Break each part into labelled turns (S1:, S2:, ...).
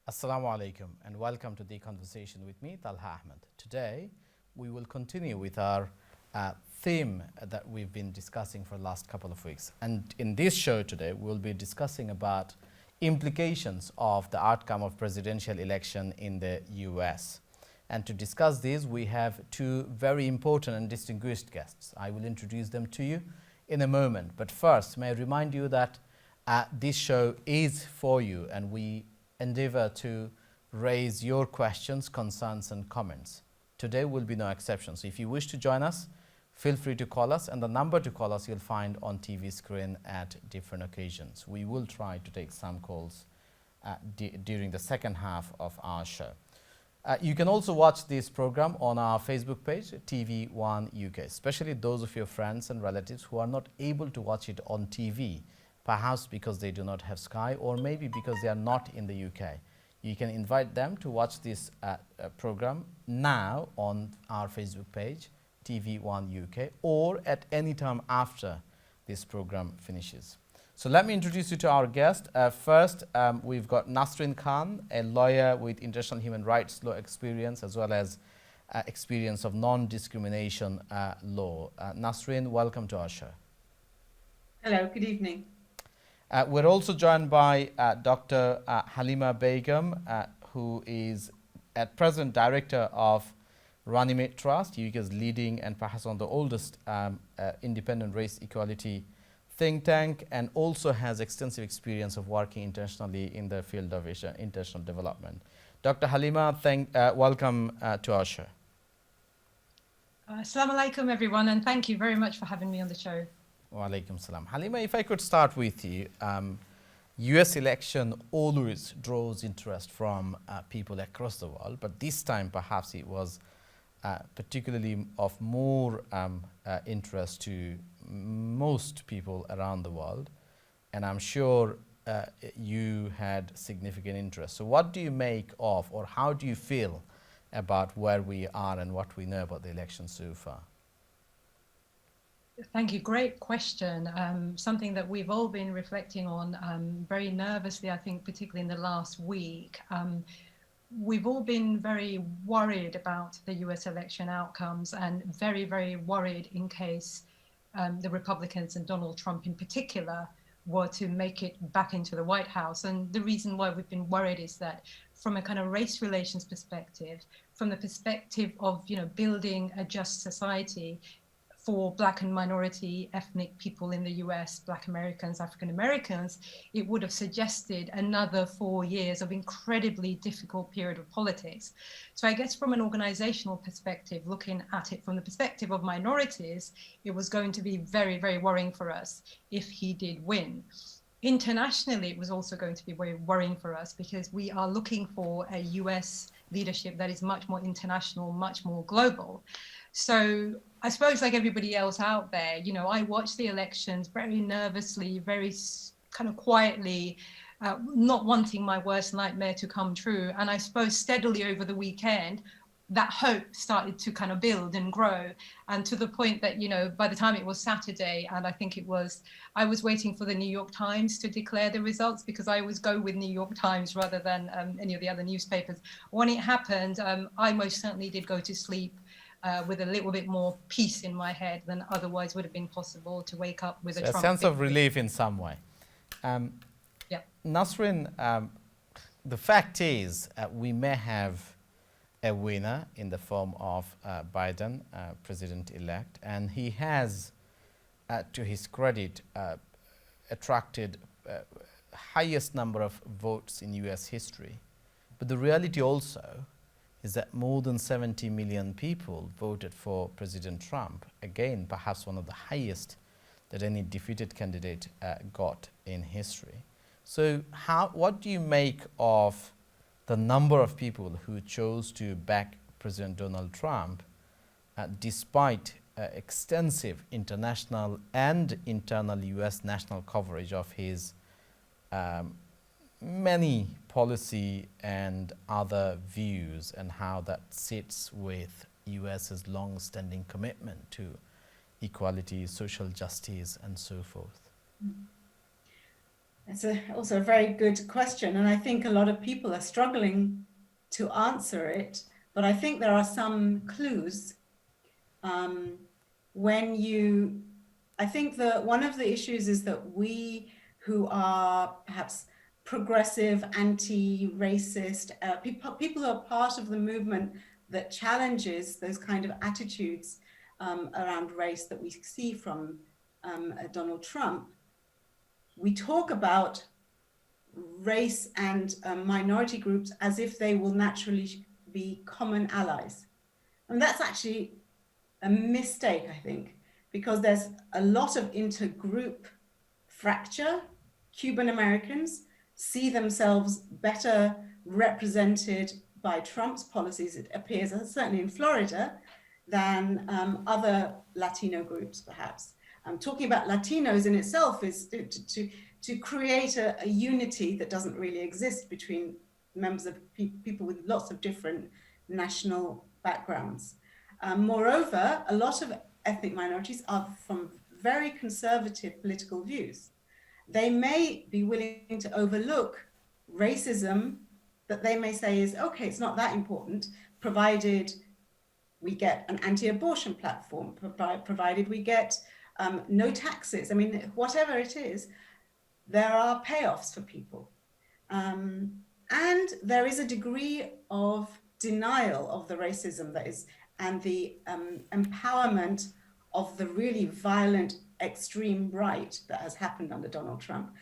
S1: Assalamu alaikum and welcome to the conversation with me, Talha Ahmed. Today, we will continue with our theme that we've been discussing for the last couple of weeks. And in this show today, we'll be discussing about implications of the outcome of presidential election in the US. And to discuss this, we have two very important and distinguished guests. I will introduce them to you in a moment. But first, may I remind you that this show is for you, and we endeavor to raise your questions, concerns, and comments. Today will be no exception. So if you wish to join us, feel free to call us, and the number to call us you'll find on TV screen at different occasions. We will try to take some calls during the second half of our show. You can also watch this program on our Facebook page, TV1 UK, especially those of your friends and relatives who are not able to watch it on TV, perhaps because they do not have Sky or maybe because they are not in the UK. You can invite them to watch this program now on our Facebook page, TV1 UK, or at any time after this program finishes. So let me introduce you to our guest. First, we've got Nasreen Khan, a lawyer with international human rights law experience as well as experience of non-discrimination law. Nasreen, welcome to our show.
S2: Hello, good evening.
S1: We're also joined by Dr. Halima Begum, who is at present director of Runnymede Trust, UK's leading and perhaps one of the oldest independent race equality think tank, and also has extensive experience of working internationally in the field of international development. Dr. Halima, welcome to our show.
S3: Assalamu alaikum, everyone, and thank you very much for having me on the show.
S1: Wa alaikum salam. Halima, if I could start with you, US election always draws interest from people across the world, but this time perhaps it was particularly of more interest to most people around the world, and I'm sure you had significant interest. So what do you make of, or how do you feel about where we are and what we know about the election so far?
S3: Thank you. Great question. Something that we've all been reflecting on very nervously, I think, particularly in the last week. We've all been very worried about the US election outcomes and very, very worried in case the Republicans and Donald Trump in particular were to make it back into the White House. And the reason why we've been worried is that from a kind of race relations perspective, from the perspective of, building a just society for Black and minority ethnic people in the US, Black Americans, African Americans, it would have suggested another 4 years of incredibly difficult period of politics. So I guess from an organizational perspective, looking at it from the perspective of minorities, it was going to be very, very worrying for us if he did win. Internationally, it was also going to be very worrying for us because we are looking for a US leadership that is much more international, much more global. So I suppose like everybody else out there, I watched the elections very nervously, very kind of quietly, not wanting my worst nightmare to come true. And I suppose steadily over the weekend, that hope started to kind of build and grow, and to the point that, by the time it was Saturday, and I was waiting for the New York Times to declare the results because I always go with New York Times rather than any of the other newspapers. When it happened, I most certainly did go to sleep with a little bit more peace in my head than otherwise would have been possible to wake up with a
S1: sense of relief in some way.
S3: Yeah.
S1: Nasreen, the fact is we may have a winner in the form of Biden, president-elect, and he has, to his credit, attracted highest number of votes in US history. But the reality also is that more than 70 million people voted for President Trump, again, perhaps one of the highest that any defeated candidate got in history. So what do you make of the number of people who chose to back President Donald Trump despite extensive international and internal US national coverage of his many policy and other views, and how that sits with US's long-standing commitment to equality, social justice, and so forth?
S2: It's also a very good question, and I think a lot of people are struggling to answer it, but I think there are some clues. I think that one of the issues is that we who are perhaps progressive, anti-racist, people who are part of the movement that challenges those kind of attitudes around race that we see from Donald Trump, we talk about race and minority groups as if they will naturally be common allies. And that's actually a mistake, I think, because there's a lot of intergroup fracture. Cuban Americans see themselves better represented by Trump's policies, it appears, certainly in Florida, than other Latino groups, perhaps. Talking about Latinos in itself is to create a unity that doesn't really exist between members of people with lots of different national backgrounds. Moreover, a lot of ethnic minorities are from very conservative political views. They may be willing to overlook racism that they may say is, okay, it's not that important, provided we get an anti-abortion platform, provided we get no taxes. I mean, whatever it is, there are payoffs for people. And there is a degree of denial of the racism that is, and the empowerment of the really violent extreme right that has happened under Donald Trump.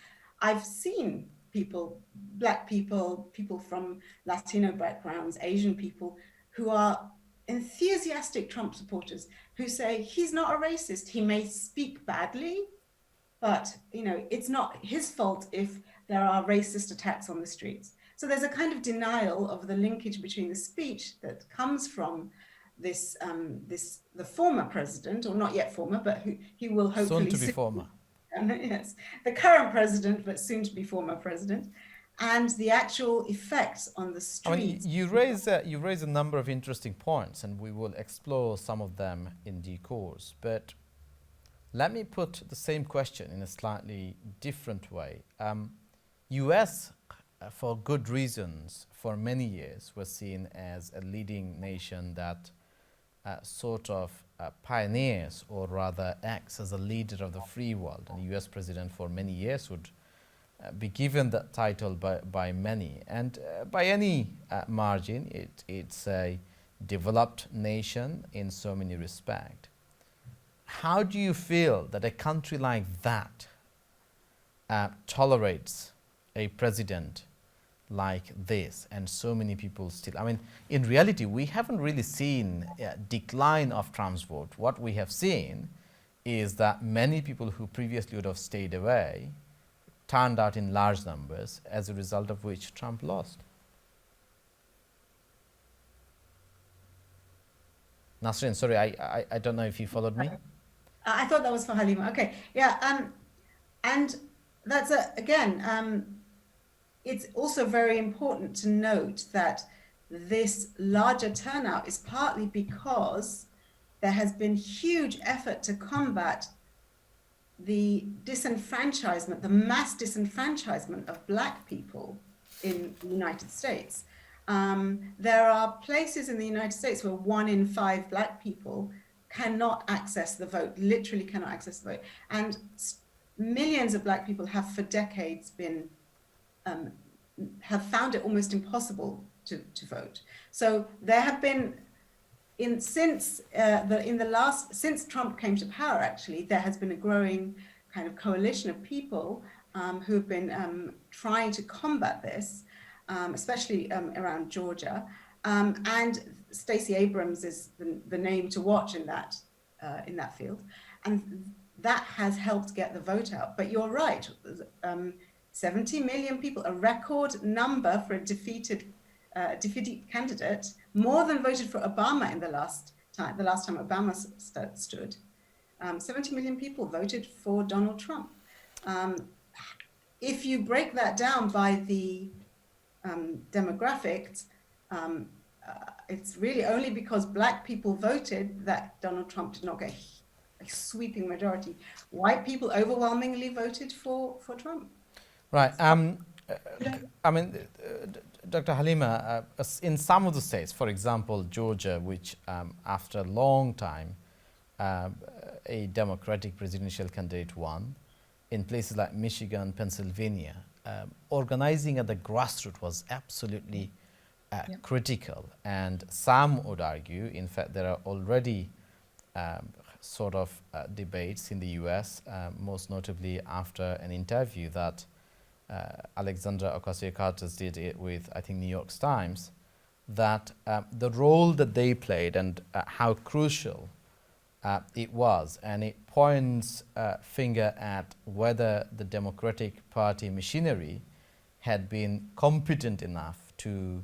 S2: I've seen people, Black people, people from Latino backgrounds, Asian people, who are enthusiastic Trump supporters who say he's not a racist. He may speak badly, but it's not his fault if there are racist attacks on the streets. So there's a kind of denial of the linkage between the speech that comes from this, the former president, or not yet former, but who he will hopefully
S1: soon to be former.
S2: Yes, the current president, but soon to be former president, and the actual effects on the streets.
S1: I mean, you raise a number of interesting points, and we will explore some of them in due course. But let me put the same question in a slightly different way. U.S., for good reasons, for many years, was seen as a leading nation that sort of pioneers, or rather acts as a leader of the free world. And the U.S. president for many years would be given that title by many. And by any margin, it's a developed nation in so many respects. How do you feel that a country like that tolerates a president like this, and so many people still? I mean, in reality, we haven't really seen a decline of Trump's vote. What we have seen is that many people who previously would have stayed away turned out in large numbers, as a result of which Trump lost. Nasrin, sorry, I don't know if you followed me.
S2: I thought that was for Halima. Okay, yeah, and that's again. It's also very important to note that this larger turnout is partly because there has been huge effort to combat the disenfranchisement, the mass disenfranchisement of Black people in the United States. There are places in the United States where 1 in 5 Black people cannot access the vote, literally cannot access the vote. And millions of Black people have for decades been have found it almost impossible to vote. So there have been, since Trump came to power, actually, there has been a growing kind of coalition of people who have been trying to combat this, especially around Georgia. And Stacey Abrams is the name to watch in that field. And that has helped get the vote out. But you're right, 70 million people, a record number for a defeated candidate, more than voted for Obama in the last time Obama stood. 70 million people voted for Donald Trump. If you break that down by the demographics, it's really only because Black people voted that Donald Trump did not get a sweeping majority. White people overwhelmingly voted for Trump.
S1: Right. I mean, Dr. Halima, in some of the states, for example, Georgia, which after a long time, a Democratic presidential candidate won, in places like Michigan, Pennsylvania, organizing at the grassroots was absolutely critical. And some would argue, in fact, there are already sort of debates in the US, most notably after an interview that Alexandra Ocasio-Cortez did it with, I think, New York Times, that the role that they played and how crucial it was, and it points finger at whether the Democratic Party machinery had been competent enough to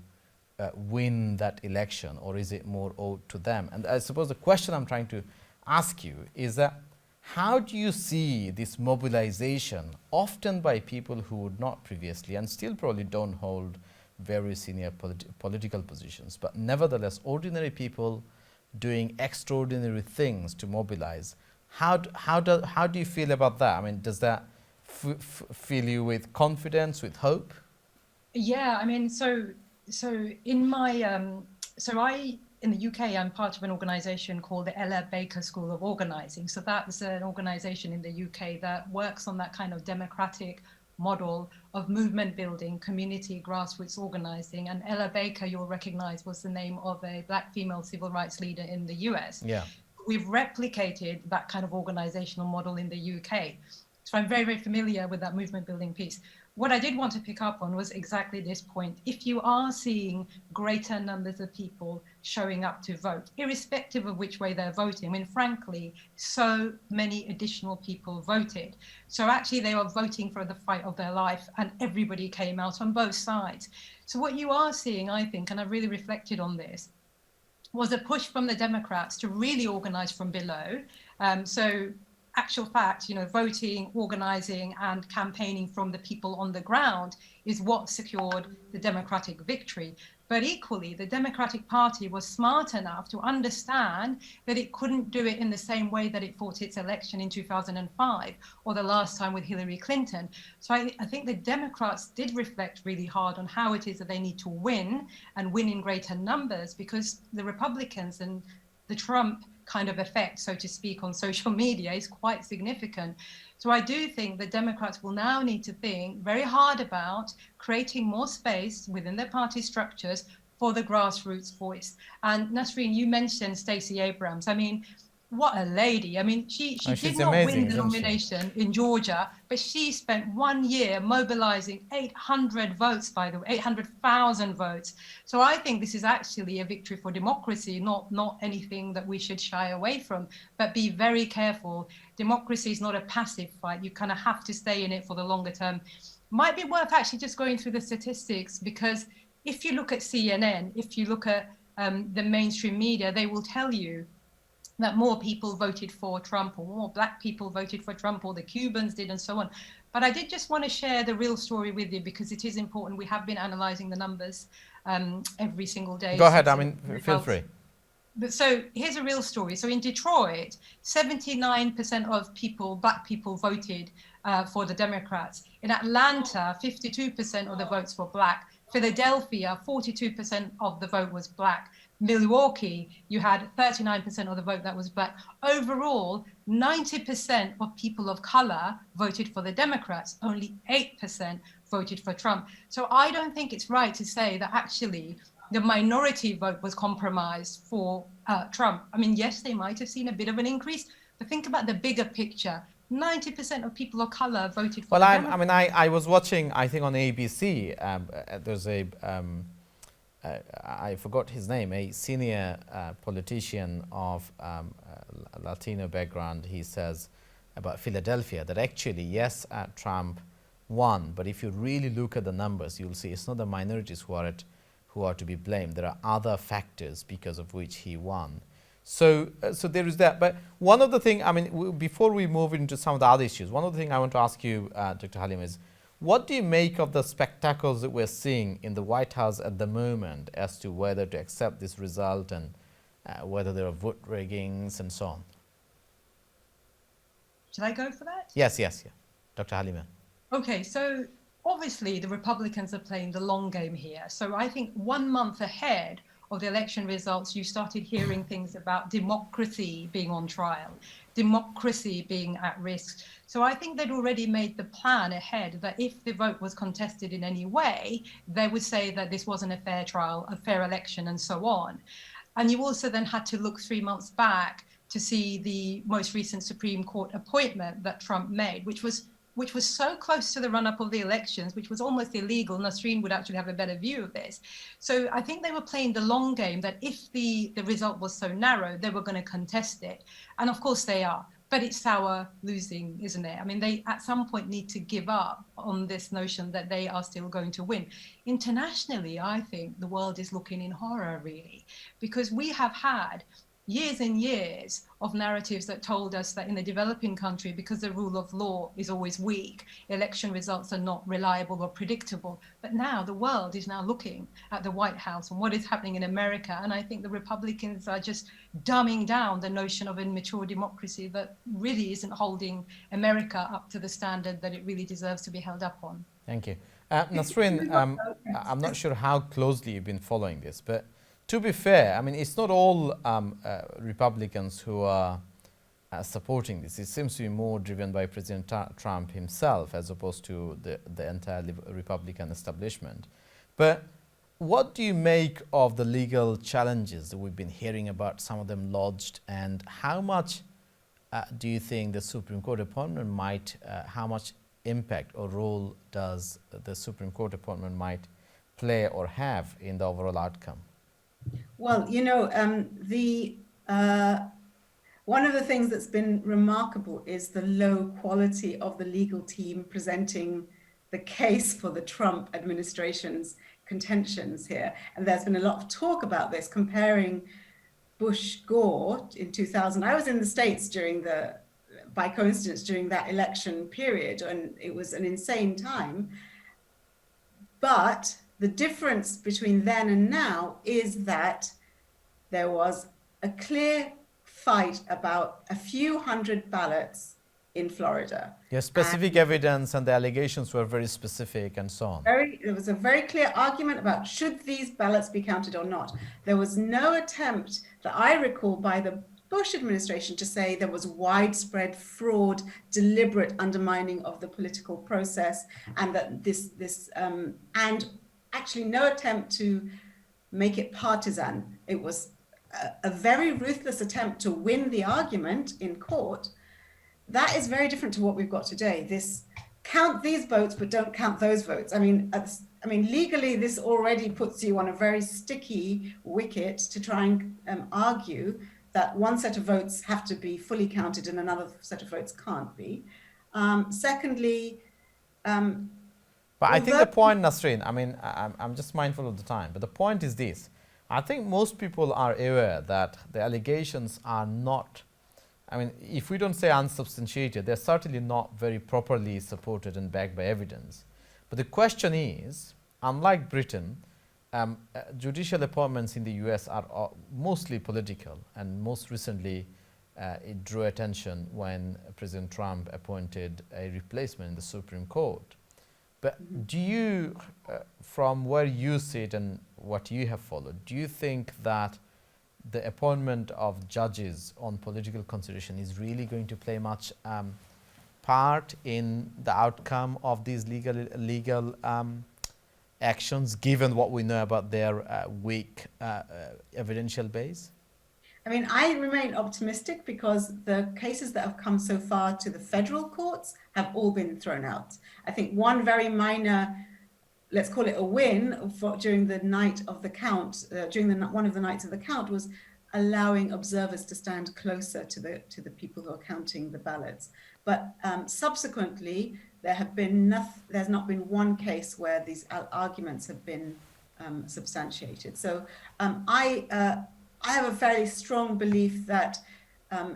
S1: win that election, or is it more owed to them? And I suppose the question I'm trying to ask you is that how do you see this mobilization, often by people who would not previously and still probably don't hold very senior political positions, but nevertheless ordinary people doing extraordinary things to mobilize? How do you feel about that? I mean, does that fill you with confidence, with hope?
S3: Yeah, I mean, so in my in the UK, I'm part of an organization called the Ella Baker School of Organizing. So that's an organization in the UK that works on that kind of democratic model of movement building, community grassroots organizing. And Ella Baker, you'll recognize, was the name of a Black female civil rights leader in the US.
S1: Yeah.
S3: We've replicated that kind of organizational model in the UK. So I'm very, very familiar with that movement building piece. What I did want to pick up on was exactly this point. If you are seeing greater numbers of people showing up to vote, irrespective of which way they're voting, I mean, frankly, so many additional people voted. So actually they were voting for the fight of their life, and everybody came out on both sides. So what you are seeing, I think, and I've really reflected on this, was a push from the Democrats to really organize from below. So actual fact, you know, voting, organizing, and campaigning from the people on the ground is what secured the Democratic victory. But equally, the Democratic Party was smart enough to understand that it couldn't do it in the same way that it fought its election in 2005 or the last time with Hillary Clinton. So I think the Democrats did reflect really hard on how it is that they need to win and win in greater numbers, because the Republicans and the Trump kind of effect, so to speak, on social media is quite significant. So I do think the Democrats will now need to think very hard about creating more space within their party structures for the grassroots voice. And Nasreen, you mentioned Stacey Abrams. I mean, what a lady. I mean, she did not win the nomination in Georgia, but she spent 1 year mobilizing 800 votes, by the way, 800,000 votes. So I think this is actually a victory for democracy, not anything that we should shy away from, but be very careful. Democracy is not a passive fight. You kind of have to stay in it for the longer term. Might be worth actually just going through the statistics, because if you look at CNN, if you look at the mainstream media, they will tell you that more people voted for Trump, or more Black people voted for Trump, or the Cubans did, and so on. But I did just want to share the real story with you, because it is important. We have been analyzing the numbers every single day.
S1: Go ahead, I mean, feel free.
S3: But so here's a real story. So in Detroit, 79% of people, Black people, voted for the Democrats. In Atlanta, 52% of the votes were Black. Philadelphia, 42% of the vote was Black. Milwaukee, you had 39% of the vote that was Black. Overall, 90% of people of color voted for the Democrats. Only 8% voted for Trump. So I don't think it's right to say that actually the minority vote was compromised for Trump. I mean, yes, they might have seen a bit of an increase, but think about the bigger picture. 90% of people of color voted for the Democrats.
S1: I mean, I was watching, I think on ABC, there's a, I forgot his name, a senior politician of Latino background. He says about Philadelphia that actually, yes, Trump won, but if you really look at the numbers, you'll see it's not the minorities who are to be blamed. There are other factors because of which he won. So there is that. But one of the things, I mean, before we move into some of the other issues, one of the things I want to ask you, Dr. Halima, is what do you make of the spectacles that we're seeing in the White House at the moment as to whether to accept this result and whether there are vote riggings and so on?
S3: Should I go for that?
S1: Yes, Dr. Halima.
S3: Okay, so obviously the Republicans are playing the long game here. So I think 1 month ahead of the election results, you started hearing things about democracy being on trial, democracy being at risk. So I think they'd already made the plan ahead that if the vote was contested in any way, they would say that this wasn't a fair trial, a fair election, and so on. And you also then had to look 3 months back to see the most recent Supreme Court appointment that Trump made, which was so close to the run-up of the elections, which was almost illegal. Nasreen would actually have a better view of this. So I think they were playing the long game, that if the result was so narrow, they were going to contest it. And of course they are. But it's sour losing, isn't it? I mean, they at some point need to give up on this notion that they are still going to win. Internationally, I think the world is looking in horror, really, because we have had years and years of narratives that told us that in the developing country, because the rule of law is always weak, election results are not reliable or predictable. But now the world is now looking at the White House and what is happening in America. And I think the Republicans are just dumbing down the notion of a mature democracy that really isn't holding America up to the standard that it really deserves to be held up on.
S1: Thank you. Nasreen, I'm not sure how closely you've been following this, but to be fair, I mean, it's not all Republicans who are supporting this. It seems to be more driven by President Trump himself as opposed to the entire Republican establishment. But what do you make of the legal challenges that we've been hearing about, some of them lodged, and how much do you think the Supreme Court appointment might, how much impact or role does the Supreme Court appointment might play or have in the overall outcome?
S2: Well, you know, one of the things that's been remarkable is the low quality of the legal team presenting the case for the Trump administration's contentions here. And there's been a lot of talk about this, comparing Bush-Gore in 2000. I was in the States by coincidence, during that election period, and it was an insane time. But the difference between then and now is that there was a clear fight about a few hundred ballots in Florida.
S1: Yes, specific evidence, and the allegations were very specific and so on.
S2: There was a very clear argument about should these ballots be counted or not. There was no attempt that I recall by the Bush administration to say there was widespread fraud, deliberate undermining of the political process, and that and actually no attempt to make it partisan. It was a very ruthless attempt to win the argument in court. That is very different to what we've got today. This count these votes, but don't count those votes. I mean, legally, this already puts you on a very sticky wicket to try and argue that one set of votes have to be fully counted and another set of votes can't be. Secondly,
S1: but I think the point, Nasreen, I mean, I'm just mindful of the time, but the point is this. I think most people are aware that the allegations are not, I mean, if we don't say unsubstantiated, they're certainly not very properly supported and backed by evidence. But the question is, unlike Britain, judicial appointments in the US are mostly political, and most recently it drew attention when President Trump appointed a replacement in the Supreme Court. But do you, from where you sit and what you have followed, do you think that the appointment of judges on political consideration is really going to play much part in the outcome of these legal actions, given what we know about their weak evidential base?
S2: I mean, I remain optimistic because the cases that have come so far to the federal courts have all been thrown out. I think one very minor, let's call it a win, during the night of the count, one of the nights of the count, was allowing observers to stand closer to the people who are counting the ballots. But subsequently, there's not been one case where these arguments have been substantiated. So I have a fairly strong belief that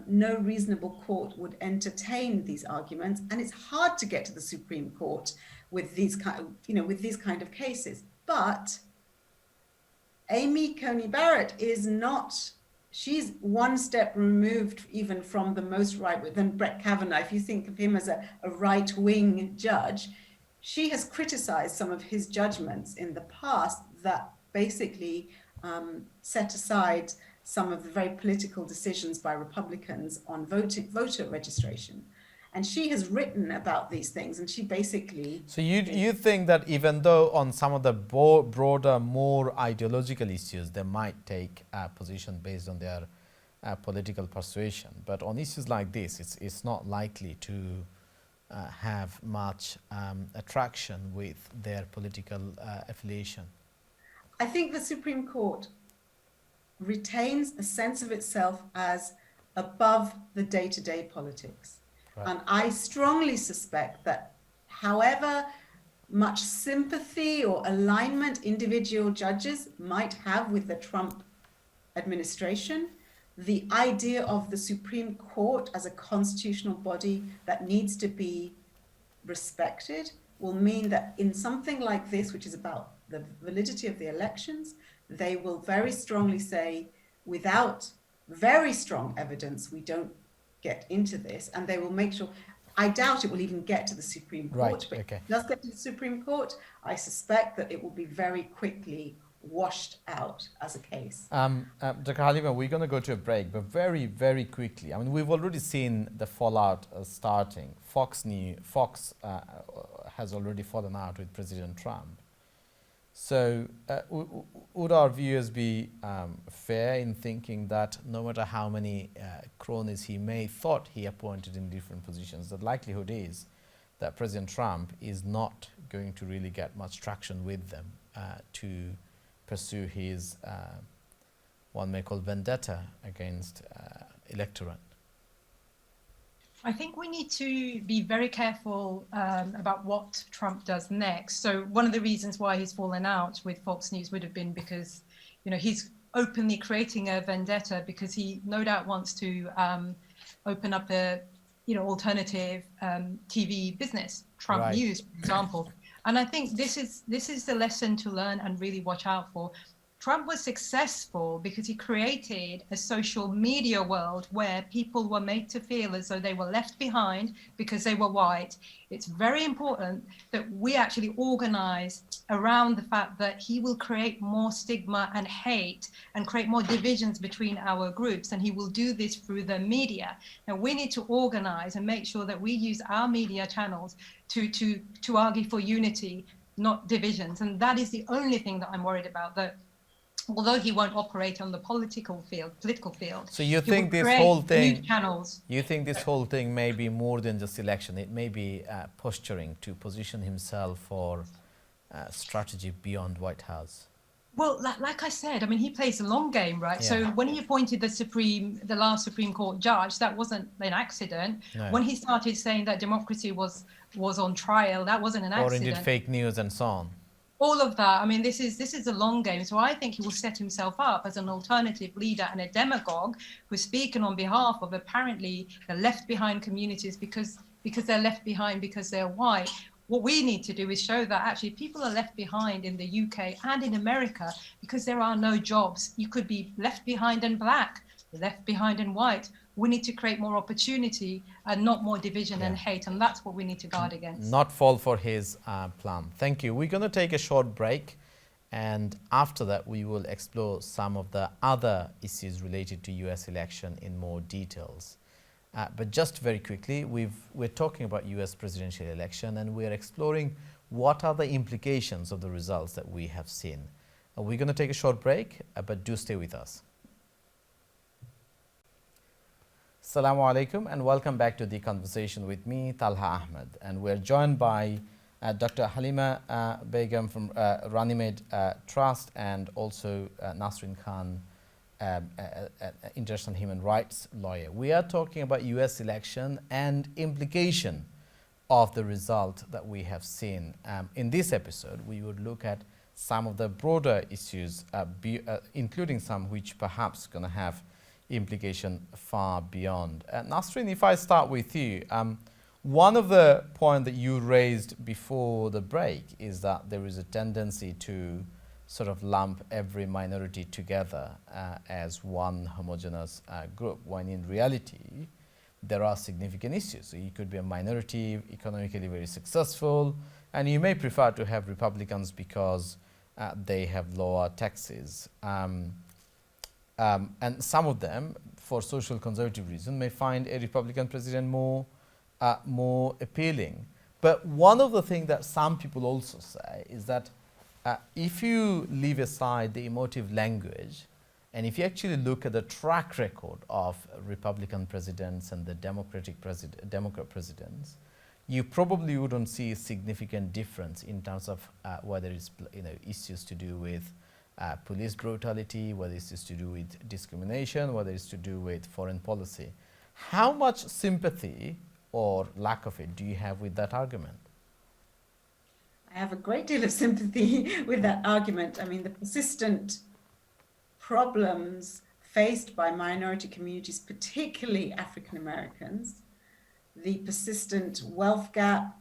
S2: no reasonable court would entertain these arguments, and it's hard to get to the Supreme Court with these kind of cases. But Amy Coney Barrett is not. She's one step removed even from the most right than Brett Kavanaugh. If you think of him as a right-wing judge, she has criticized some of his judgments in the past that basically set aside some of the very political decisions by Republicans on voter registration. And she has written about these things, and she basically...
S1: So you think that even though on some of the broader, more ideological issues, they might take a position based on their political persuasion, but on issues like this, it's not likely to have much attraction with their political affiliation?
S2: I think the Supreme Court retains a sense of itself as above the day-to-day politics.
S1: Right.
S2: And I strongly suspect that however much sympathy or alignment individual judges might have with the Trump administration, the idea of the Supreme Court as a constitutional body that needs to be respected will mean that in something like this, which is about the validity of the elections, they will very strongly say, without very strong evidence, we don't get into this, and they will make sure. I doubt it will even get to the Supreme Court,
S1: Right,
S2: but
S1: okay.
S2: if it does get to the Supreme Court, I suspect that it will be very quickly washed out as a case.
S1: Dr. Halima, we're going to go to a break, but very, very quickly. I mean, we've already seen the fallout starting. Fox has already fallen out with President Trump. So would our viewers be fair in thinking that no matter how many cronies he may thought he appointed in different positions, the likelihood is that President Trump is not going to really get much traction with them to pursue his, one may call vendetta against electorate?
S3: I think we need to be very careful about what Trump does next. So one of the reasons why he's fallen out with Fox News would have been because, you know, he's openly creating a vendetta because he no doubt wants to open up a, you know, alternative TV business, Trump
S1: Right.
S3: News, for example. And I think this is the lesson to learn and really watch out for. Trump was successful because he created a social media world where people were made to feel as though they were left behind because they were white. It's very important that we actually organize around the fact that he will create more stigma and hate and create more divisions between our groups, and he will do this through the media. Now we need to organize and make sure that we use our media channels to argue for unity, not divisions. And that is the only thing that I'm worried about, that although he won't operate on the political field,
S1: so you
S3: he
S1: think
S3: will
S1: this
S3: create
S1: whole
S3: new
S1: thing,
S3: channels.
S1: you think this whole thing may be more than just election? It may be posturing to position himself for strategy beyond White House.
S3: Well, like I said, I mean, he plays a long game, right?
S1: Yeah.
S3: So when he appointed the last Supreme Court judge, that wasn't an accident.
S1: No.
S3: When he started saying that democracy was on trial, that wasn't an
S1: Or
S3: accident.
S1: indeed fake news and so on.
S3: All of that. I mean, this is a long game. So I think he will set himself up as an alternative leader and a demagogue who's speaking on behalf of apparently the left behind communities because they're left behind because they're white. What we need to do is show that actually people are left behind in the UK and in America because there are no jobs. You could be left behind and black, left behind and white. We need to create more opportunity and not more division and hate. And that's what we need to guard against.
S1: Not fall for his plan. Thank you. We're going to take a short break. And after that, we will explore some of the other issues related to US election in more details. But just very quickly, we're talking about US presidential election, and we're exploring what are the implications of the results that we have seen. We're going to take a short break, but do stay with us. Assalamu alaikum and welcome back to The Conversation with me, Talha Ahmed. And we're joined by Dr. Halima Begum from Runnymede Trust, and also Nasrin Khan, international human rights lawyer. We are talking about US election and implication of the result that we have seen. In this episode, we would look at some of the broader issues, including some which perhaps going to have implication far beyond. Nasrin, if I start with you, one of the points that you raised before the break is that there is a tendency to sort of lump every minority together as one homogeneous group, when in reality there are significant issues. So you could be a minority, economically very successful, And you may prefer to have Republicans because they have lower taxes. And some of them, for social conservative reasons, may find a Republican president more appealing. But one of the things that some people also say is that if you leave aside the emotive language, and if you actually look at the track record of Republican presidents and the Democrat presidents, you probably wouldn't see a significant difference in terms of whether it's issues to do with police brutality, whether it's to do with discrimination, whether it's to do with foreign policy. How much sympathy or lack of it do you have with that argument?
S2: I have a great deal of sympathy with that argument. I mean, the persistent problems faced by minority communities, particularly African Americans, the persistent wealth gap,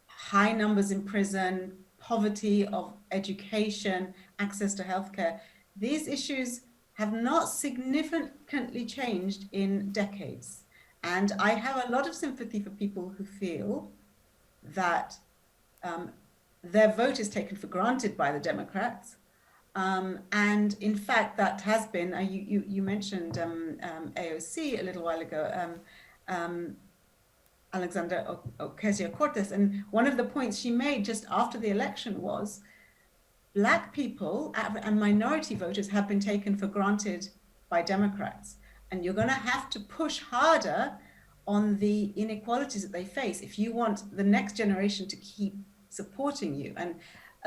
S2: high numbers in prison, poverty of education, access to healthcare, these issues have not significantly changed in decades. And I have a lot of sympathy for people who feel that their vote is taken for granted by the Democrats. And in fact, that has been, you mentioned AOC a little while ago, Alexandria Ocasio-Cortez, and one of the points she made just after the election was Black people and minority voters have been taken for granted by Democrats, and you're going to have to push harder on the inequalities that they face if you want the next generation to keep supporting you. And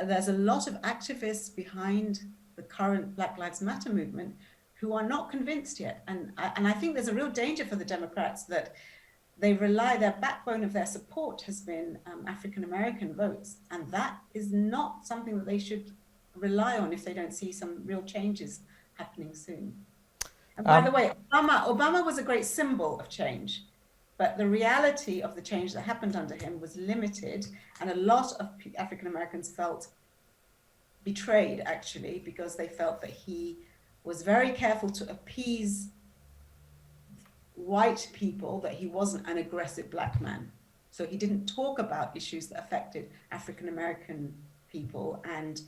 S2: there's a lot of activists behind the current Black Lives Matter movement who are not convinced yet. And I think there's a real danger for the Democrats that they rely, their backbone of their support has been African-American votes. And that is not something that they should rely on if they don't see some real changes happening soon. And by the way, Obama was a great symbol of change, but the reality of the change that happened under him was limited. And a lot of African-Americans felt betrayed, actually, because they felt that he was very careful to appease white people, that he wasn't an aggressive Black man. So he didn't talk about issues that affected African-American people and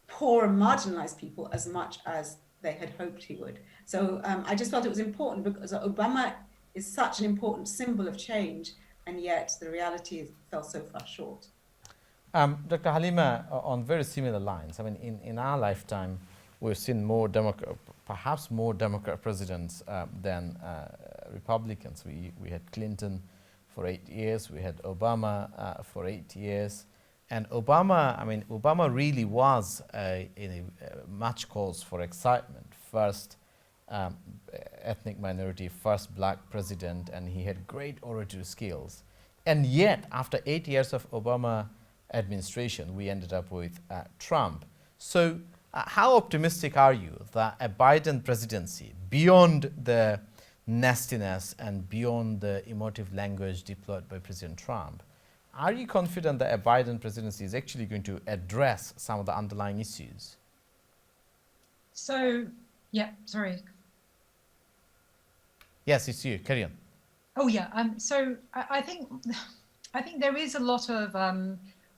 S2: poor and marginalized people as much as they had hoped he would. So I just felt it was important because Obama is such an important symbol of change, and yet the reality fell so far short.
S1: Dr. Halima, on very similar lines, I mean, in our lifetime, we've seen more perhaps more Democrat presidents than Republicans. We had Clinton for 8 years, we had Obama for 8 years, and Obama really was much cause for excitement. First ethnic minority, first Black president, and he had great oratory skills. And yet, after 8 years of Obama administration, we ended up with Trump. So how optimistic are you that a Biden presidency, beyond the nastiness and beyond the emotive language deployed by President Trump, are you confident that a Biden presidency is actually going to address some of the underlying issues?
S3: So, yeah, sorry.
S1: Yes, it's you. Carry on.
S3: Oh, yeah. So I think there is a lot of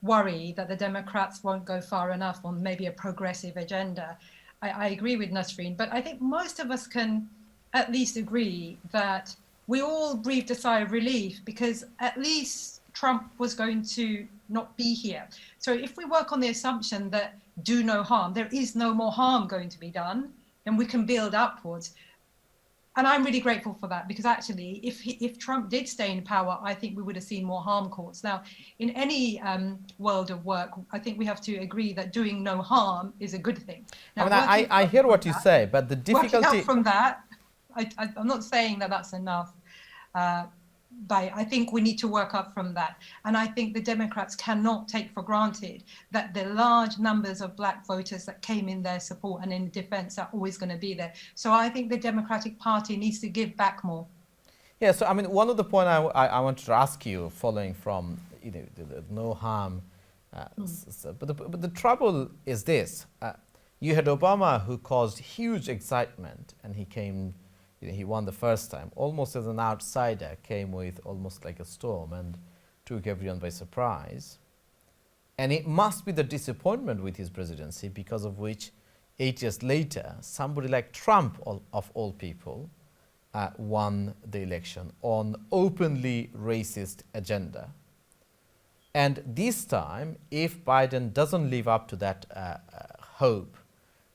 S3: worry that the Democrats won't go far enough on maybe a progressive agenda. I agree with Nasreen, but I think most of us can at least agree that we all breathed a sigh of relief because at least Trump was going to not be here. So if we work on the assumption that do no harm, there is no more harm going to be done, then we can build upwards. And I'm really grateful for that because actually, if Trump did stay in power, I think we would have seen more harm caused. Now, in any world of work, I think we have to agree that doing no harm is a good thing. Now,
S1: I hear what you say, but the difficulty...
S3: Working out from that, I'm not saying that that's enough. But I think we need to work up from that. And I think the Democrats cannot take for granted that the large numbers of Black voters that came in their support and in defense are always going to be there. So I think the Democratic Party needs to give back more.
S1: Yeah, so I mean, one of the points I wanted to ask you, following from the no harm, but the trouble is this. You had Obama, who caused huge excitement, and he came... he won the first time, almost as an outsider, came with almost like a storm and took everyone by surprise. And it must be the disappointment with his presidency, because of which 8 years later, somebody like Trump, of all people, won the election on openly racist agenda. And this time, if Biden doesn't live up to that hope,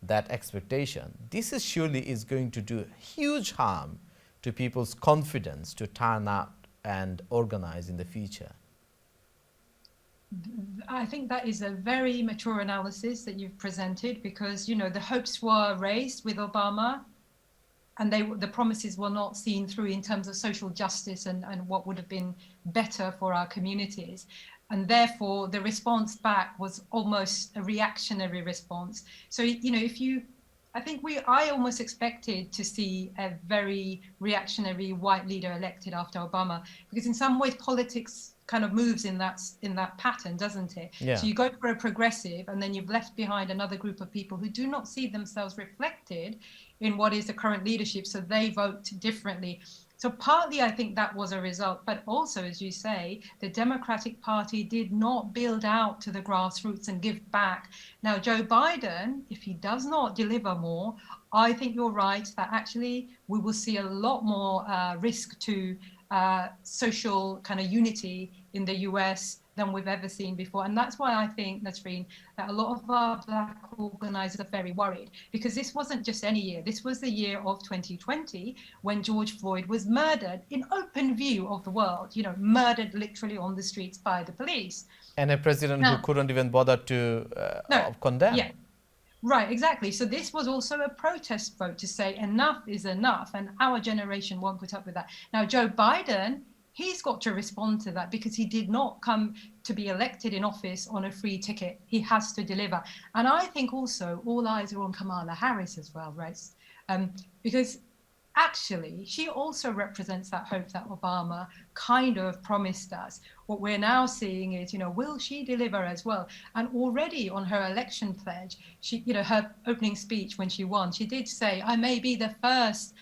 S1: that expectation, this is surely is going to do huge harm to people's confidence to turn out and organize in the future.
S3: I think that is a very mature analysis that you've presented, because, you know, the hopes were raised with Obama, and the promises were not seen through in terms of social justice and what would have been better for our communities. And therefore, the response back was almost a reactionary response. So, you know, I almost expected to see a very reactionary white leader elected after Obama, because in some ways politics kind of moves in that pattern, doesn't it?
S1: Yeah.
S3: So you go for a progressive, and then you've left behind another group of people who do not see themselves reflected in what is the current leadership, so they vote differently. So partly I think that was a result, but also, as you say, the Democratic Party did not build out to the grassroots and give back. Now, Joe Biden, if he does not deliver more, I think you're right that actually we will see a lot more risk to social kind of unity in the US than we've ever seen before. And that's why I think, Nasreen, that a lot of our Black organizers are very worried, because this wasn't just any year. This was the year of 2020, when George Floyd was murdered in open view of the world, you know, murdered literally on the streets by the police.
S1: And a president who couldn't even bother to condemn.
S3: Yeah. Right, exactly. So this was also a protest vote to say enough is enough, and our generation won't put up with that. Now, Joe Biden, he's got to respond to that, because he did not come to be elected in office on a free ticket. He has to deliver. And I think also all eyes are on Kamala Harris as well, right? Because actually, she also represents that hope that Obama kind of promised us. What we're now seeing is, you know, will she deliver as well? And already on her election pledge, she, you know, her opening speech when she won, she did say, I may be the first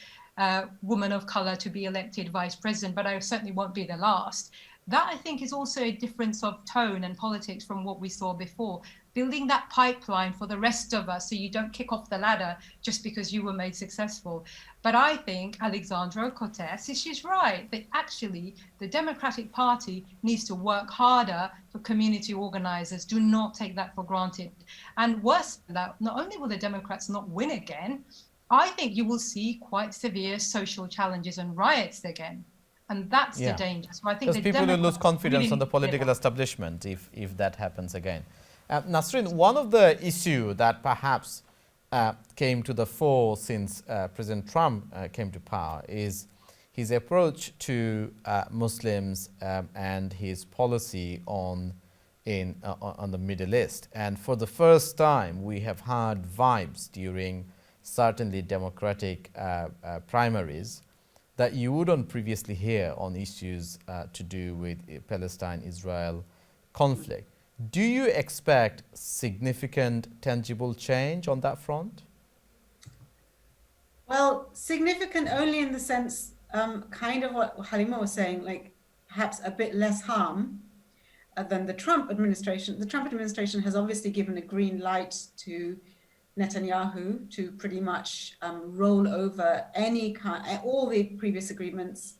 S3: woman of color to be elected vice president, but I certainly won't be the last. That, I think, is also a difference of tone and politics from what we saw before. Building that pipeline for the rest of us, so you don't kick off the ladder just because you were made successful. But I think Alexandra Cortez, she's right, that actually the Democratic Party needs to work harder for community organizers. Do not take that for granted. And worse than that, not only will the Democrats not win again, I think you will see quite severe social challenges and riots again. And that's the danger. So I think
S1: because people will lose confidence really on the political establishment if that happens again. Nasreen, one of the issues that perhaps came to the fore since President Trump came to power is his approach to Muslims and his policy on the Middle East. And for the first time, we have had vibes during certainly Democratic primaries that you wouldn't previously hear on issues to do with Palestine-Israel conflict. Do you expect significant, tangible change on that front?
S2: Well, significant only in the sense, kind of what Halima was saying, like perhaps a bit less harm than the Trump administration. The Trump administration has obviously given a green light to Netanyahu to pretty much roll over all the previous agreements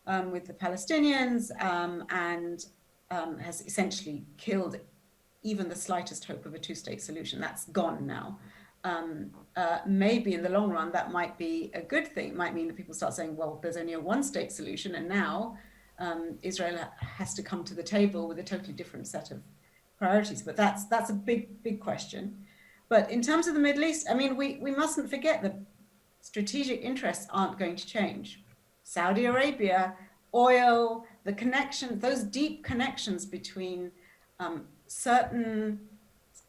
S2: with the Palestinians and has essentially killed even the slightest hope of a two-state solution. That's gone now. Maybe in the long run, that might be a good thing. It might mean that people start saying, well, there's only a one-state solution, and now Israel has to come to the table with a totally different set of priorities. But that's a big question. But in terms of the Middle East, I mean, we mustn't forget that strategic interests aren't going to change. Saudi Arabia, oil, the connection, those deep connections between certain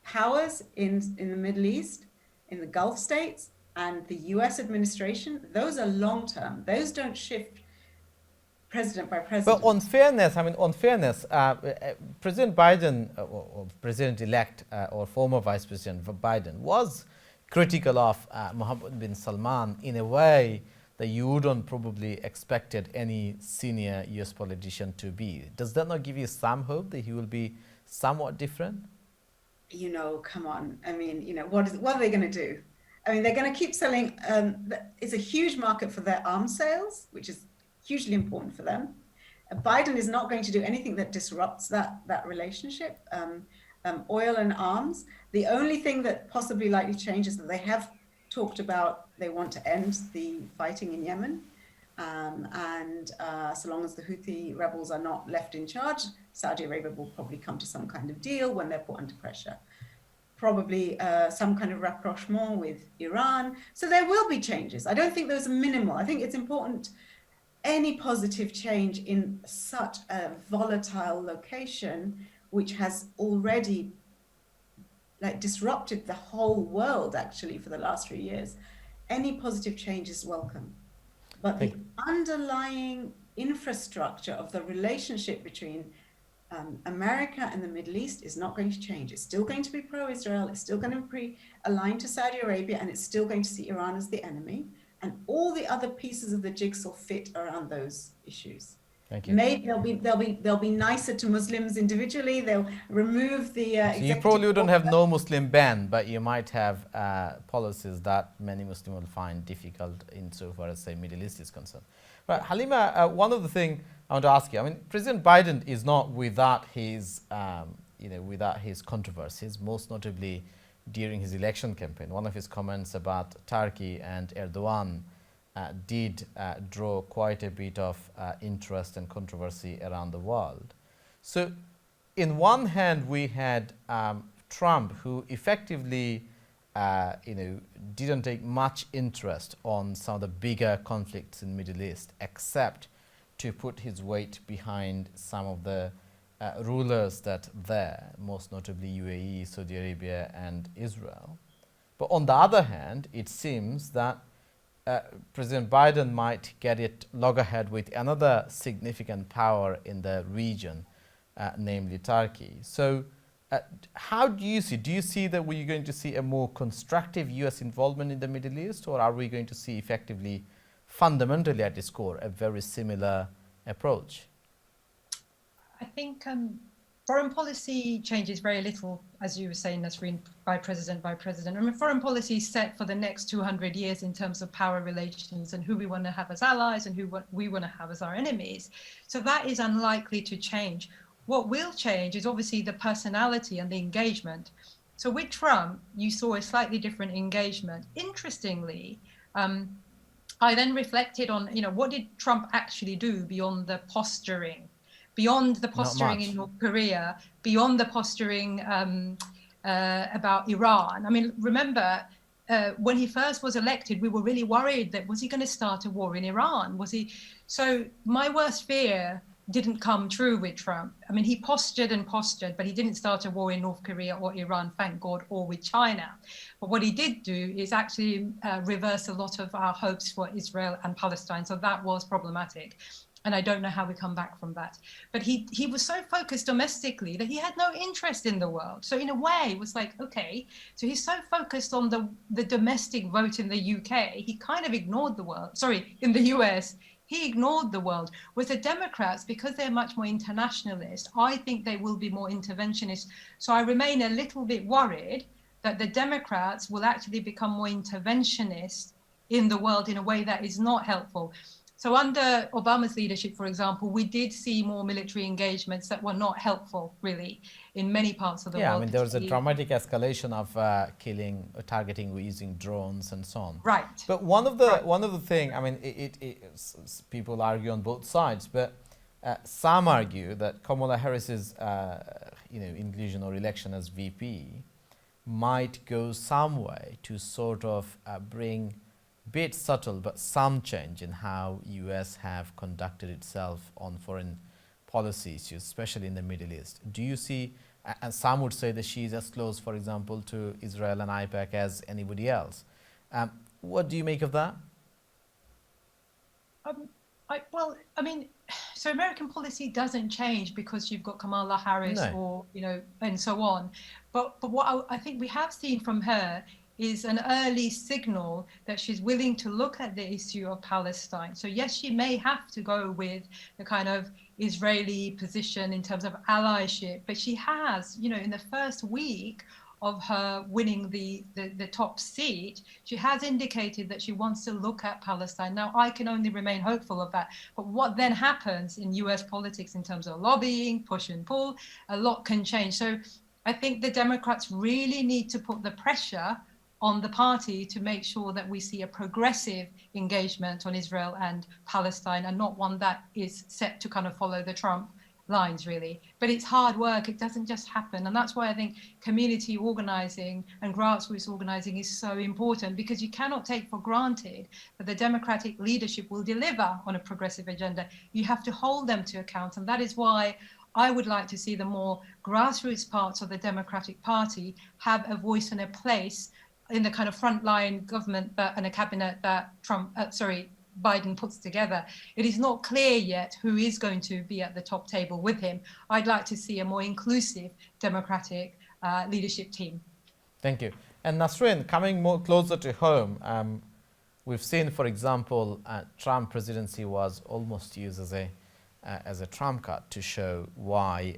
S2: powers in the Middle East, in the Gulf states, and the US administration, those are long-term. Those don't shift president by president.
S1: But on fairness, President Biden, or President-elect or former Vice President Biden was critical of Mohammed bin Salman in a way that you wouldn't probably expected any senior US politician to be. Does that not give you some hope that he will be somewhat different?
S2: Come on. I mean, what are they going to do? I mean, they're going to keep selling. It's a huge market for their arms sales, which is hugely important for them. Biden is not going to do anything that disrupts that relationship. Oil and arms. The only thing that possibly likely changes is that they have talked about they want to end the fighting in Yemen. And so long as the Houthi rebels are not left in charge, Saudi Arabia will probably come to some kind of deal when they're put under pressure. Probably some kind of rapprochement with Iran. So there will be changes. I don't think those are minimal. I think it's important, any positive change in such a volatile location, which has already disrupted the whole world actually for the last 3 years, any positive change is welcome. But the underlying infrastructure of the relationship between America and the Middle East is not going to change. It's still going to be pro-Israel. It's still going to be aligned to Saudi Arabia, and it's still going to see Iran as the enemy. And all the other pieces of the jigsaw fit around those issues.
S1: Thank you.
S2: Maybe they'll be nicer to Muslims individually. They'll remove the.
S1: So you probably wouldn't have no Muslim ban, but you might have policies that many Muslims will find difficult insofar as, say, Middle East is concerned. Right, Halima, one of the things I want to ask you. I mean, President Biden is not without his, without his controversies. Most notably, during his election campaign, one of his comments about Turkey and Erdogan did draw quite a bit of interest and controversy around the world. So, in one hand, we had Trump, who effectively, didn't take much interest on some of the bigger conflicts in the Middle East, except to put his weight behind some of the rulers that there, most notably UAE, Saudi Arabia, and Israel. But on the other hand, it seems that President Biden might get it loggerhead with another significant power in the region, namely Turkey. So, how do you see that we're going to see a more constructive U.S. involvement in the Middle East, or are we going to see effectively, fundamentally at its core, a very similar approach?
S3: I think foreign policy changes very little, as you were saying, Nasreen, by president. I mean, foreign policy is set for the next 200 years in terms of power relations and who we want to have as allies and who we want to have as our enemies. So that is unlikely to change. What will change is obviously the personality and the engagement. So with Trump, you saw a slightly different engagement. Interestingly, I then reflected on, what did Trump actually do beyond the posturing? Beyond the posturing in North Korea, beyond the posturing about Iran. I mean, remember, when he first was elected, we were really worried that was he going to start a war in Iran? So my worst fear didn't come true with Trump. I mean, he postured and postured, but he didn't start a war in North Korea or Iran, thank God, or with China. But what he did do is actually reverse a lot of our hopes for Israel and Palestine. So that was problematic. And I don't know how we come back from that. But he was so focused domestically that he had no interest in the world. So in a way, it was like, okay, so he's so focused on the domestic vote in the UK, he kind of ignored the world. Sorry, in the US, he ignored the world. With the Democrats, because they're much more internationalist, I think they will be more interventionist. So I remain a little bit worried that the Democrats will actually become more interventionist in the world in a way that is not helpful. So under Obama's leadership, for example, we did see more military engagements that were not helpful, really, in many parts of the world.
S1: Yeah, I mean, there was a dramatic escalation of targeting using drones and so on.
S3: Right.
S1: But one of the things, I mean, people argue on both sides, but some argue that Kamala Harris's, inclusion or election as VP might go some way to sort of bring, bit subtle, but some change in how US have conducted itself on foreign policy issues, especially in the Middle East. Do you see, and some would say that she's as close, for example, to Israel and AIPAC as anybody else. What do you make of that?
S3: So American policy doesn't change because you've got Kamala Harris or, and so on. But what I think we have seen from her is an early signal that she's willing to look at the issue of Palestine. So yes, she may have to go with the kind of Israeli position in terms of allyship, but she has, you know, in the first week of her winning the top seat, she has indicated that she wants to look at Palestine. Now, I can only remain hopeful of that. But what then happens in US politics in terms of lobbying, push and pull, a lot can change. So I think the Democrats really need to put the pressure on the party to make sure that we see a progressive engagement on Israel and Palestine, and not one that is set to kind of follow the Trump lines, really. But it's hard work. It doesn't just happen. And that's why I think community organizing and grassroots organizing is so important, because you cannot take for granted that the Democratic leadership will deliver on a progressive agenda. You have to hold them to account. And that is why I would like to see the more grassroots parts of the Democratic Party have a voice and a place in the kind of frontline government and a cabinet that Biden puts together. It is not clear yet who is going to be at the top table with him. I'd like to see a more inclusive Democratic leadership team.
S1: Thank you. And Nasreen, coming more closer to home, we've seen, for example, Trump presidency was almost used as a trump card to show why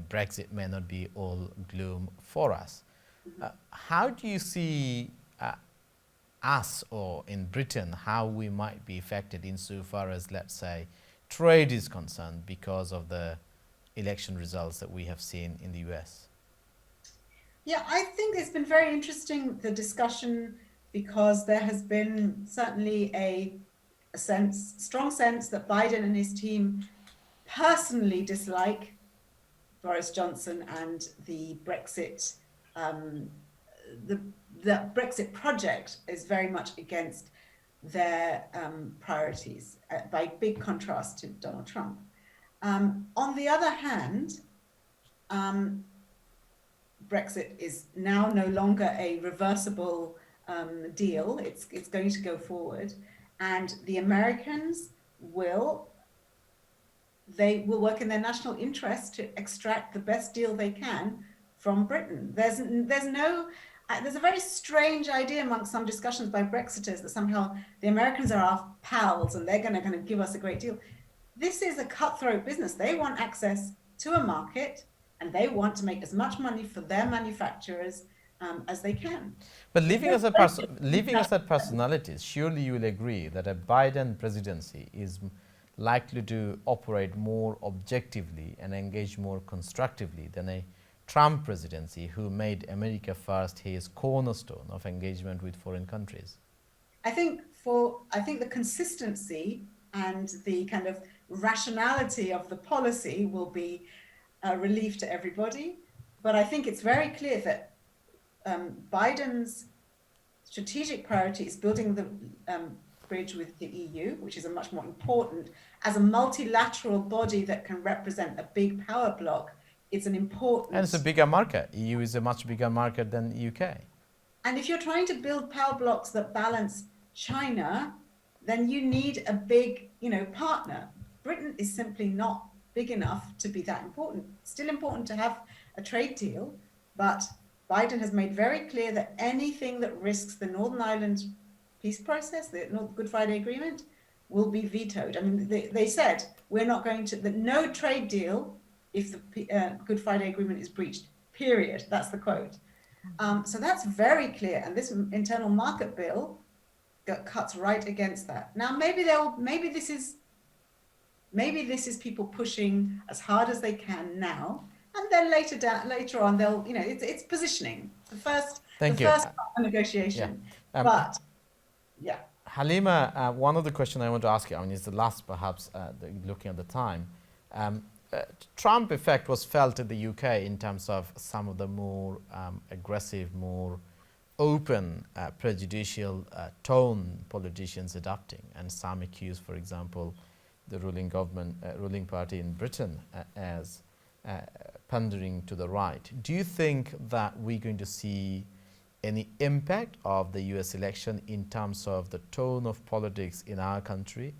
S1: Brexit may not be all gloom for us. How do you see us, or in Britain, how we might be affected insofar as, let's say, trade is concerned because of the election results that we have seen in the US?
S2: Yeah, I think it's been very interesting, the discussion, because there has been certainly a strong sense that Biden and his team personally dislike Boris Johnson and the Brexit. The Brexit project is very much against their priorities, by big contrast to Donald Trump. On the other hand, Brexit is now no longer a reversible deal. It's going to go forward, and the Americans will work in their national interest to extract the best deal they can from Britain. There's a very strange idea amongst some discussions by Brexiters that somehow the Americans are our pals and they're going to kind of give us a great deal. This is a cutthroat business. They want access to a market, and they want to make as much money for their manufacturers as they can.
S1: But leaving aside personalities, surely you will agree that a Biden presidency is likely to operate more objectively and engage more constructively than a Trump presidency, who made America first his cornerstone of engagement with foreign countries.
S2: I think the consistency and the kind of rationality of the policy will be a relief to everybody. But I think it's very clear that Biden's strategic priority is building the bridge with the EU, which is a much more important, as a multilateral body that can represent a big power bloc. It's an important...
S1: And it's a bigger market. EU is a much bigger market than the UK.
S2: And if you're trying to build power blocks that balance China, then you need a big, partner. Britain is simply not big enough to be that important. It's still important to have a trade deal, but Biden has made very clear that anything that risks the Northern Ireland peace process, the Good Friday Agreement, will be vetoed. I mean, they said, we're not going to, that no trade deal if the Good Friday Agreement is breached, period. That's the quote. So that's very clear. And this internal market bill cuts right against that. Now, maybe this is people pushing as hard as they can now, and then later on they'll, it's positioning. The first negotiation.
S1: Yeah.
S2: But yeah.
S1: Halima, one of the questions I want to ask you, is the last perhaps, looking at the time. Trump effect was felt in the UK in terms of some of the more aggressive, more open, prejudicial tone politicians adopting, and some accuse, for example, the ruling party in Britain as pandering to the right. Do you think that we're going to see any impact of the US election in terms of the tone of politics in our country?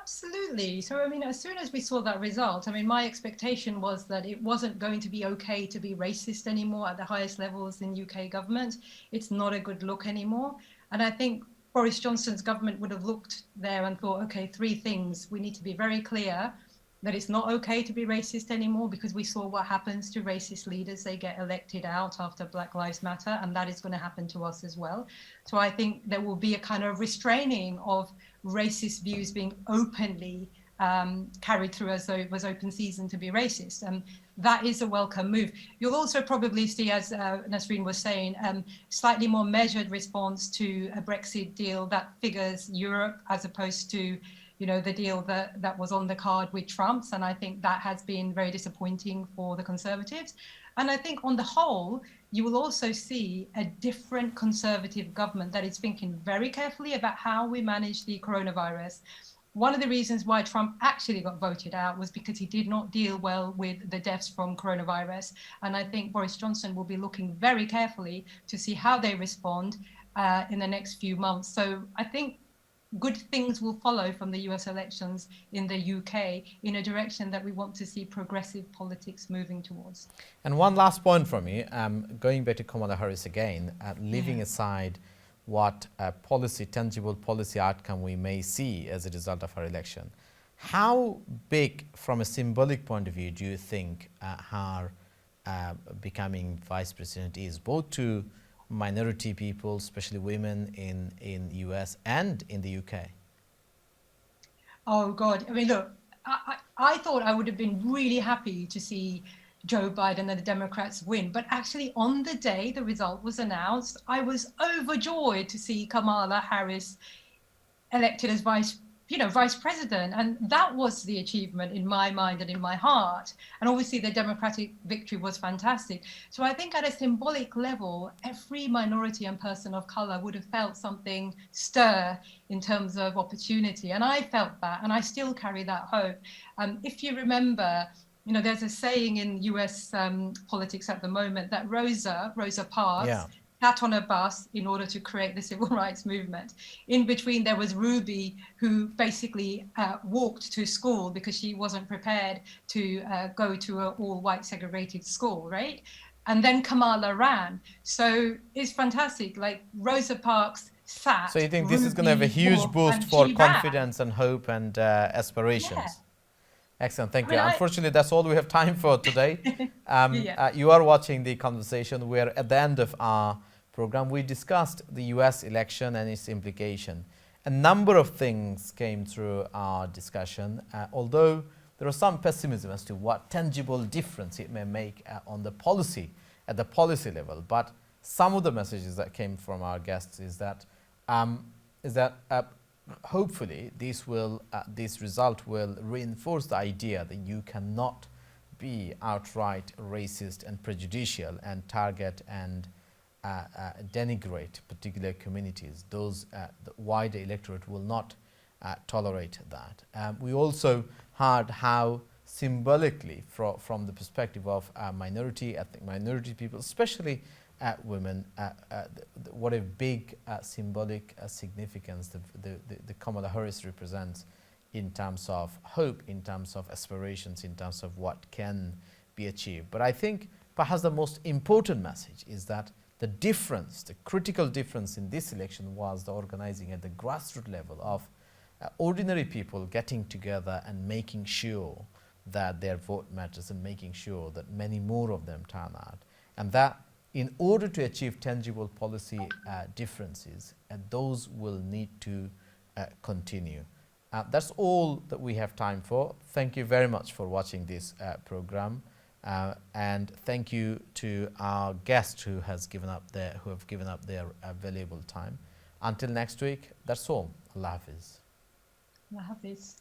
S3: Absolutely. So, as soon as we saw that result, my expectation was that it wasn't going to be okay to be racist anymore at the highest levels in UK government. It's not a good look anymore. And I think Boris Johnson's government would have looked there and thought, okay, 3 things. We need to be very clear that it's not okay to be racist anymore, because we saw what happens to racist leaders. They get elected out after Black Lives Matter, and that is going to happen to us as well. So I think there will be a kind of restraining of racist views being openly carried through as though it was open season to be racist. That is a welcome move. You'll also probably see, as Nasreen was saying, slightly more measured response to a Brexit deal that figures Europe as opposed to the deal that was on the card with Trump's. And I think that has been very disappointing for the Conservatives. And I think on the whole, you will also see a different Conservative government that is thinking very carefully about how we manage the coronavirus. One of the reasons why Trump actually got voted out was because he did not deal well with the deaths from coronavirus. And I think Boris Johnson will be looking very carefully to see how they respond in the next few months. So I think good things will follow from the US elections in the UK in a direction that we want to see progressive politics moving towards.
S1: And one last point from me, going back to Kamala Harris again, leaving aside what tangible policy outcome we may see as a result of her election, how big, from a symbolic point of view, do you think her becoming vice president is, both to minority people, especially women in US and in the UK?
S3: Oh God, I mean, look, I thought I would have been really happy to see Joe Biden and the Democrats win, but actually on the day the result was announced, I was overjoyed to see Kamala Harris elected as vice president. And that was the achievement in my mind and in my heart. And obviously the Democratic victory was fantastic. So I think at a symbolic level, every minority and person of color would have felt something stir in terms of opportunity. And I felt that, and I still carry that hope. If you remember, there's a saying in US politics at the moment that Rosa Parks, sat on a bus in order to create the civil rights movement. In between, there was Ruby, who basically walked to school because she wasn't prepared to go to an all-white segregated school, right? And then Kamala ran. So it's fantastic. Like Rosa Parks sat.
S1: So you think this is going to have a huge boost for confidence and hope and aspirations? Yeah. Excellent, thank you. Unfortunately, that's all we have time for today. You are watching The Conversation. We're at the end of our program. We discussed the US election and its implication. A number of things came through our discussion, although there was some pessimism as to what tangible difference it may make at the policy level. But some of the messages that came from our guests is that hopefully this result will reinforce the idea that you cannot be outright racist and prejudicial and target and denigrate particular communities. The wider electorate will not tolerate that. We also heard how symbolically, from the perspective of ethnic minority people, especially women, what a big symbolic significance the Kamala Harris represents in terms of hope, in terms of aspirations, in terms of what can be achieved. But I think perhaps the most important message is that the critical difference in this election was the organizing at the grassroots level of ordinary people getting together and making sure that their vote matters and making sure that many more of them turn out. And that in order to achieve tangible policy differences, those will need to continue. That's all that we have time for. Thank you very much for watching this program, and thank you to our guests who have given up their valuable time. Until next week, that's all. Allah Hafiz.
S3: Allah Hafiz.